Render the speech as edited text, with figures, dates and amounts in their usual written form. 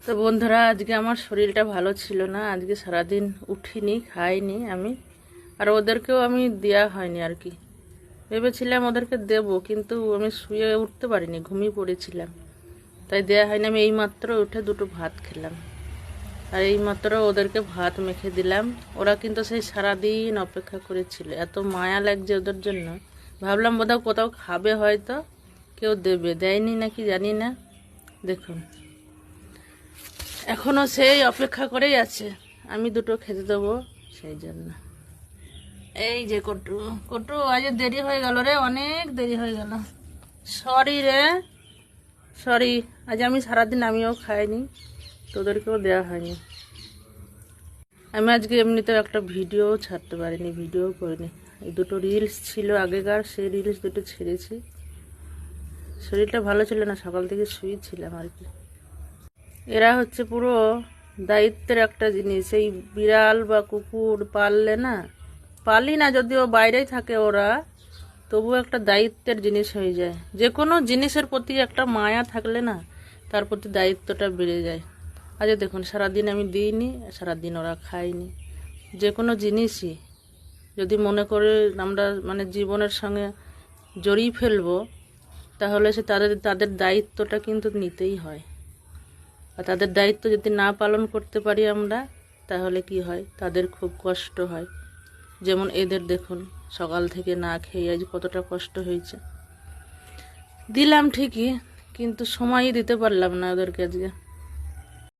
তো বন্ধুরা, আজকে আমার শরীরটা ভালো ছিল না। আজকে সারাদিন উঠিনি, খাইনি আমি। আর ওদেরকেও আমি দেয়া হয়নি আর কি। ভেবেছিলাম ওদেরকে দেব, কিন্তু আমি শুয়ে উঠতে পারিনি, ঘুমিয়ে পড়েছিলাম, তাই দেয়া হয়নি। আমি এইমাত্র উঠে দুটো ভাত খেলাম, আর এইমাত্র ওদেরকে ভাত মেখে দিলাম। ওরা কিন্তু সেই সারাদিন অপেক্ষা করেছিল, এত মায়া লাগছে ওদের জন্য। ভাবলাম বোধহয় কোথাও খাবে, হয়তো কেউ দেবে, দেয়নি নাকি জানি না। দেখুন, এখনো সেই অপেক্ষা করেই আছে আমি দুটো খেতে দেবো, সেই জন্য। এই যে কটু, কটু আজ দেরি হয়ে গেল রে, অনেক দেরি হয়ে গেল। সরি রে, সরি। আজ আমি সারাদিন আমিও খাইনি, তোদেরকেও দেওয়া হয়নি। আমি আজকে এমনিতেও একটা ভিডিও ছাড়তে পারিনি, ভিডিও করিনি। এই দুটো রিলস ছিল আগেকার, সেই রিলস দুটো ছেড়েছি। শরীরটা ভালো ছিল না, সকাল থেকে শুয়েছিলাম আর কি। এরা হচ্ছে পুরো দায়িত্বের একটা জিনিস। এই বিড়াল বা কুকুর পাললে না, পালি না যদিও, বাইরেই থাকে ওরা, তবু একটা দায়িত্বের জিনিস হয়ে যায়। যে কোনো জিনিসের প্রতি একটা মায়া থাকলে না, তার প্রতি দায়িত্বটা বেড়ে যায়। আজ দেখুন, সারাদিন আমি দিইনি, সারাদিন ওরা খায়নি। যে কোনো জিনিসই যদি মনে করে আমরা মানে জীবনের সঙ্গে জড়িয়ে ফেলবো, তাহলে সে তাদের তাদের দায়িত্বটা কিন্তু নিতেই হয়। আর তাদের দায়িত্ব যদি না পালন করতে পারি আমরা, তাহলে কি হয়, তাদের খুব কষ্ট হয়। যেমন এদের দেখুন, সকাল থেকে না খেয়ে আজ কতটা কষ্ট হয়েছে। দিলাম ঠিকই, কিন্তু সময়ই দিতে পারলাম না ওদেরকে আজকে।